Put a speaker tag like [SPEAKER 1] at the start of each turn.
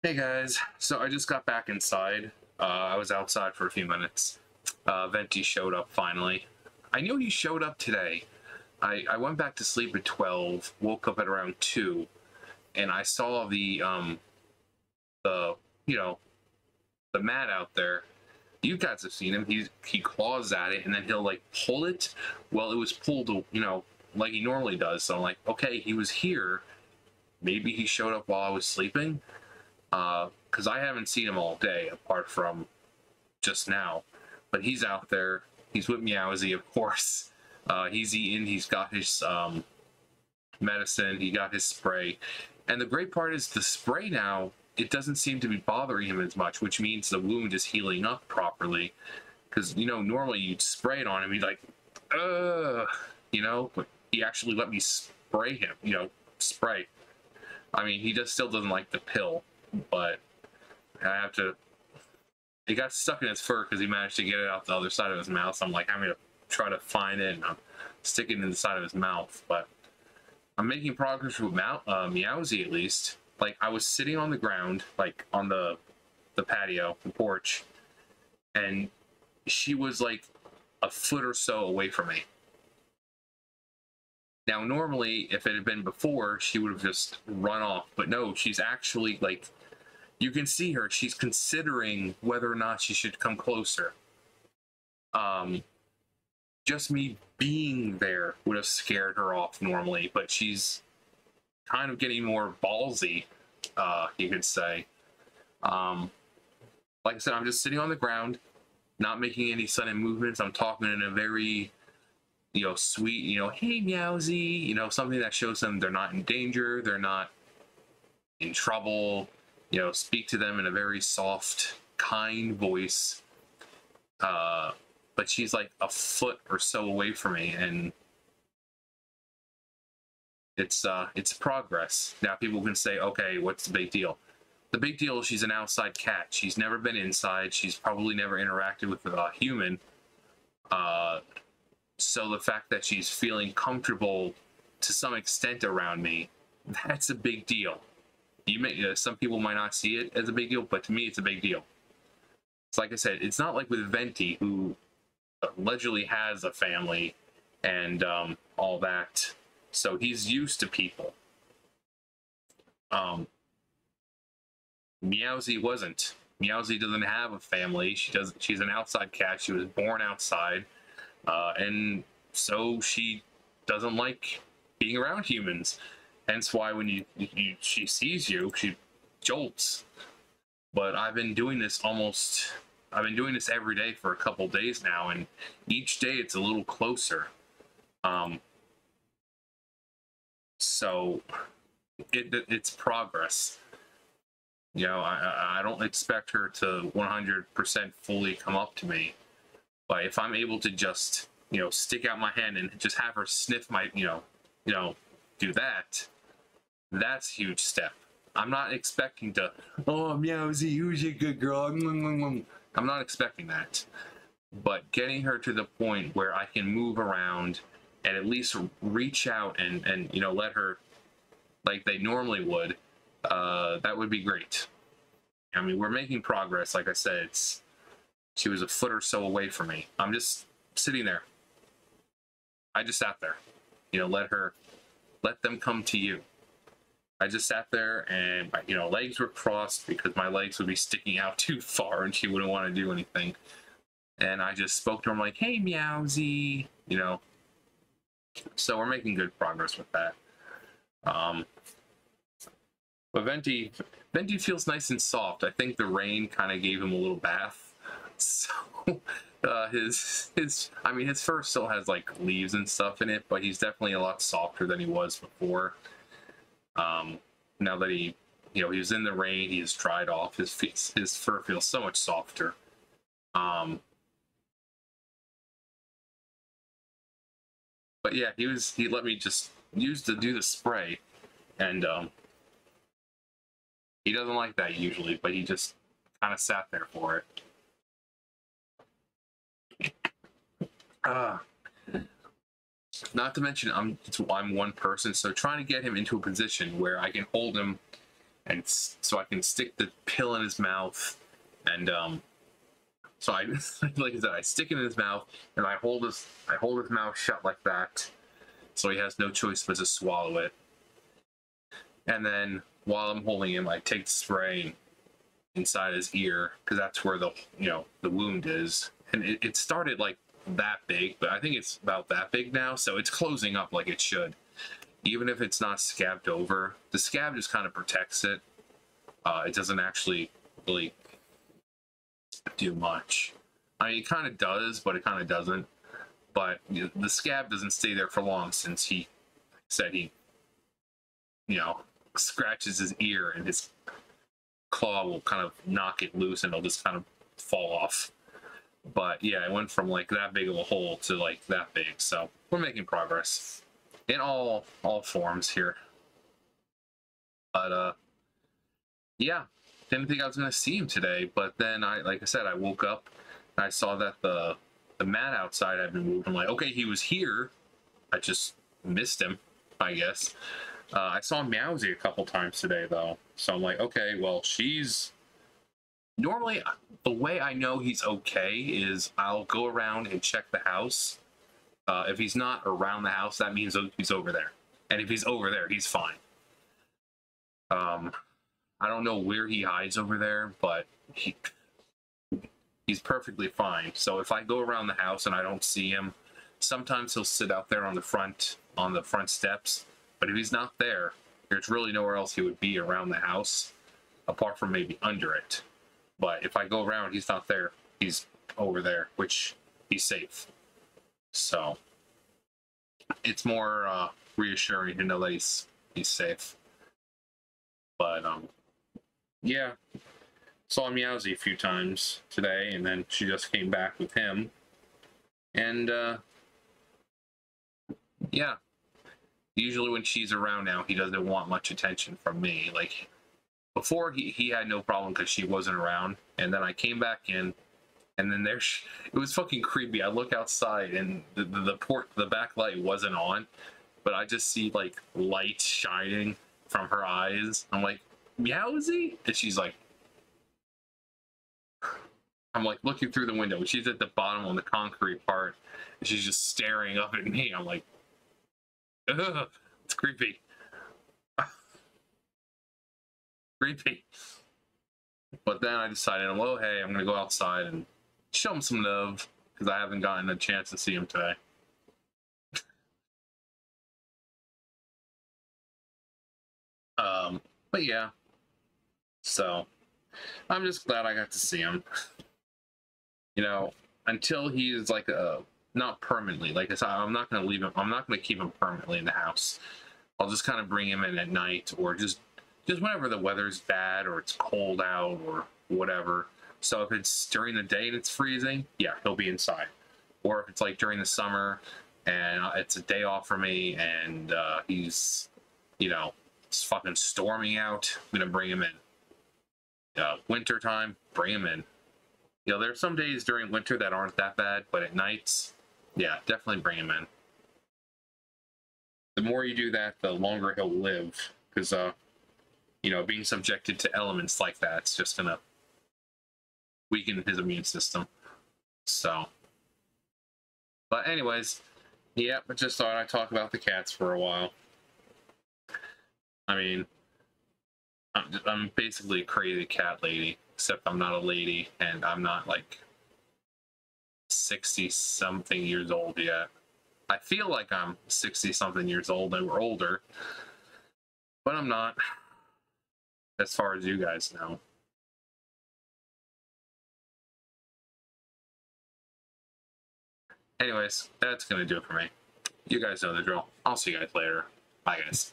[SPEAKER 1] Hey guys, so I just got back inside. I was outside for a few minutes. Venti showed up finally. I knew he showed up today. I went back to sleep at 12, woke up at around 2, and I saw the you know the mat out there. You guys have seen him. He claws at it and then he'll like pull it. Well, it was pulled, like he normally does. So I'm like, okay, he was here. Maybe he showed up while I was sleeping. Because I haven't seen him all day apart from just now. But he's out there. He's with Meowzy, of course. He's eating. He's got his medicine. He got his spray. And the great part is the spray now, it doesn't seem to be bothering him as much, which means the wound is healing up properly. Because, normally you'd spray it on him. He'd like, but he actually let me spray him, spray. I mean, he just still doesn't like the pill, but I have to. It got stuck in his fur because he managed to get it out the other side of his mouth. So I'm like having to try to find it and stick it in the side of his mouth. But I'm making progress with Meowzy at least. Like I was sitting on the ground, like on the patio, the porch, and she was like a foot or so away from me. Now, normally, if it had been before, she would have just run off. But no, she's actually like, you can see her. She's considering whether or not she should come closer. Just me being there would have scared her off normally, but she's kind of getting more ballsy, you could say. Like I said, I'm just sitting on the ground, not making any sudden movements. I'm talking in a very sweet, hey Meowzy, something that shows them they're not in danger, they're not in trouble, speak to them in a very soft, kind voice. But she's like a foot or so away from me, and it's progress. Now people can say, okay, what's the big deal? The big deal is she's an outside cat. She's never been inside. She's probably never interacted with a human. So the fact that she's feeling comfortable to some extent around me, that's a big deal. Some people might not see it as a big deal, but to me, it's a big deal. It's like I said, it's not like with Venti, who allegedly has a family and all that, so he's used to people. Meowzy wasn't. Meowzy doesn't have a family. She's an outside cat. She was born outside. And so she doesn't like being around humans. Hence why when she sees you, she jolts. But I've been doing this every day for a couple days now, and each day it's a little closer. So it's progress. I don't expect her to 100% fully come up to me. But if I'm able to just, stick out my hand and just have her sniff my, do that, that's a huge step. I'm not expecting to, oh, Meowzy, who's a good girl? I'm not expecting that. But getting her to the point where I can move around and at least reach out and let her, like they normally would, that would be great. I mean, we're making progress. Like I said, she was a foot or so away from me. I'm just sitting there. I just sat there. Let them come to you. I just sat there and, legs were crossed because my legs would be sticking out too far and she wouldn't want to do anything. And I just spoke to her. I'm like, hey, Meowzy, So we're making good progress with that. But Venti feels nice and soft. I think the rain kind of gave him a little bath. So his fur still has like leaves and stuff in it, but he's definitely a lot softer than he was before. Now that he was in the rain, he's dried off. His fur feels so much softer. But yeah, he let me just do the spray, and he doesn't like that usually, but he just kind of sat there for it. Not to mention, I'm one person, so trying to get him into a position where I can hold him and so I can stick the pill in his mouth, and so I like I said, I stick it in his mouth, and I hold his mouth shut like that, so he has no choice but to swallow it. And then while I'm holding him, I take the spray inside his ear, because that's where the the wound is, and it started like that big, but I think it's about that big now, so it's closing up like it should. Even if it's not scabbed over, the scab just kind of protects it. It doesn't actually really do much. I mean, it kind of does, but it kind of doesn't. But the scab doesn't stay there for long, since he said he, scratches his ear, and his claw will kind of knock it loose, and it'll just kind of fall off. But yeah, it went from like that big of a hole to like that big, so we're making progress in all forms here. But yeah, didn't think I was gonna see him today, but then like I said, I woke up and I saw that the mat outside had been moved. I'm like, okay, he was here, I just missed him, I guess. I saw Meowzy a couple times today though, so I'm like, okay, well, she's normally, the way I know he's okay is I'll go around and check the house. If he's not around the house, that means he's over there. And if he's over there, he's fine. I don't know where he hides over there, but he's perfectly fine. So if I go around the house and I don't see him, sometimes he'll sit out there on the front steps. But if he's not there, there's really nowhere else he would be around the house, apart from maybe under it. But if I go around, he's not there. He's over there, which he's safe. So it's more reassuring to know that he's safe. But yeah, saw Meowzy a few times today, and then she just came back with him. And yeah, usually when she's around now, he doesn't want much attention from me. Like before, he had no problem because she wasn't around, and then I came back in, and then it was fucking creepy. I look outside, and the back light wasn't on, but I just see like light shining from her eyes. I'm like, Meowzy? And she's like, I'm like looking through the window. She's at the bottom on the concrete part, and she's just staring up at me. I'm like, ugh, it's creepy. Creepy. But then I decided, well, hey, I'm gonna go outside and show him some love, because I haven't gotten a chance to see him today. But yeah, so I'm just glad I got to see him. Until he's like not permanently. Like I said, I'm not gonna leave him. I'm not gonna keep him permanently in the house. I'll just kind of bring him in at night, or just whenever the weather's bad or it's cold out or whatever. So if it's during the day and it's freezing, yeah, he'll be inside. Or if it's like during the summer and it's a day off for me, and he's, it's fucking storming out, I'm gonna bring him in. Winter time, bring him in. There's some days during winter that aren't that bad, but at nights, yeah, definitely bring him in. The more you do that, the longer he'll live, because being subjected to elements like that, it's just gonna weaken his immune system. So, but anyways, yeah, I just thought I'd talk about the cats for a while. I mean, I'm basically a crazy cat lady, except I'm not a lady, and I'm not like 60-something years old yet. I feel like I'm 60-something years old and we're older, but I'm not, as far as you guys know. Anyways, that's gonna do it for me. You guys know the drill. I'll see you guys later. Bye, guys.